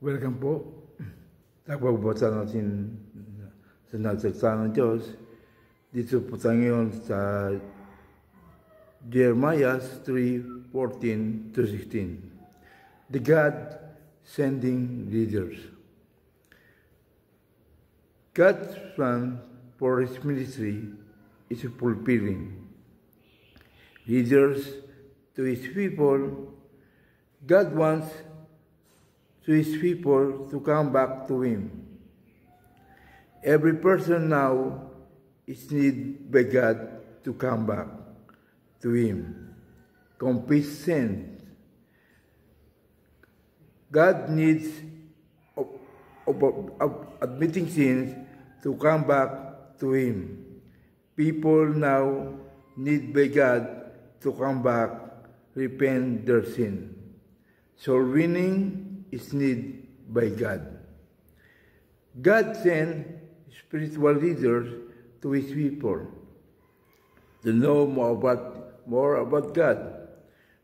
Welcome po sa pagbabasa natin sa nagsalita ng Diyos. Dito po tayo ngayon sa Jeremiah 3:14-16. The God sending leaders. God's plan for His ministry is fulfilling. Leaders to His people. God wants to His people to come back to Him. Every person now is needed by God to come back to Him. Complete sin. God needs of admitting sins to come back to Him. People now need by God to come back, repent their sin. Soul winning is needed by God. God sent spiritual leaders to His people to know more about God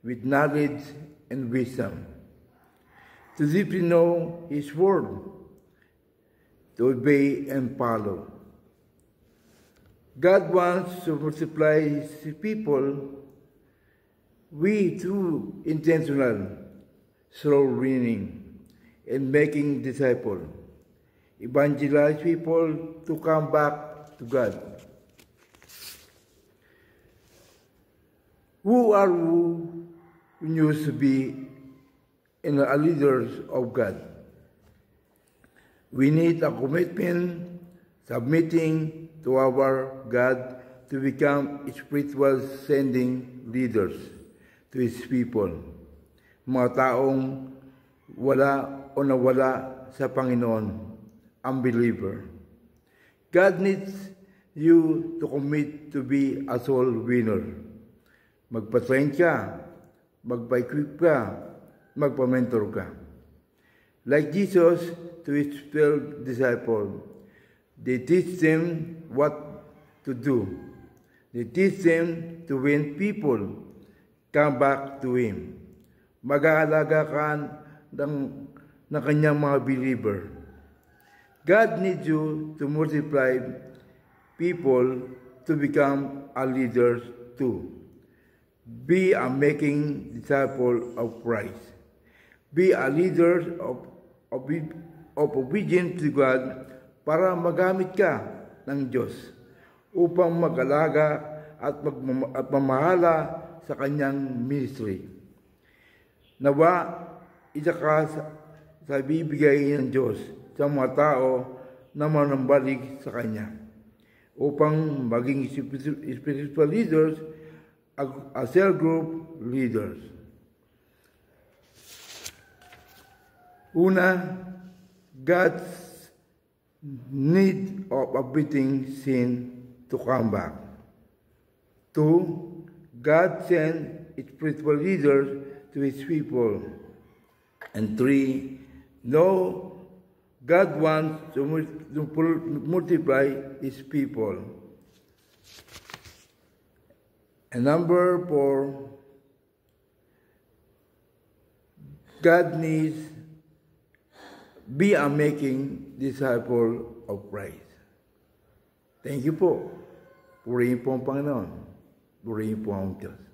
with knowledge and wisdom, to deeply know His word, to obey and follow. God wants to multiply His people. We too intentional, slow winning, and making disciples. Evangelize people to come back to God. Who are we used to be in the leaders of God? We need a commitment, submitting to our God to become spiritual sending leaders to His people. Mga taong wala o nawala sa Panginoon, unbeliever. God needs you to commit to be a soul winner. Magpa-train ka, magpa-equip ka, magpa-mentor ka. Like Jesus to His 12 disciples, they teach them what to do. They teach them to win people, come back to Him. Mag-aalaga ka ng kanyang mga believer. God needs you to multiply people to become a leader too. Be a making disciple of Christ. Be a leader of obedience to God para magamit ka ng Diyos upang mag-alaga at mamahala sa kanyang ministry. Nawa, isa ka sa bibigay ng Diyos sa mga tao na manambalik sa Kanya upang maging spiritual leaders, a cell group leaders. Una, God's need of admitting sin to come back. Two, God sent spiritual leaders to His people. And three, no, God wants to multiply His people. And number four, God needs be a making disciple of Christ. Thank you po. Purihin po ang Panginoon. Purihin po ang Diyos.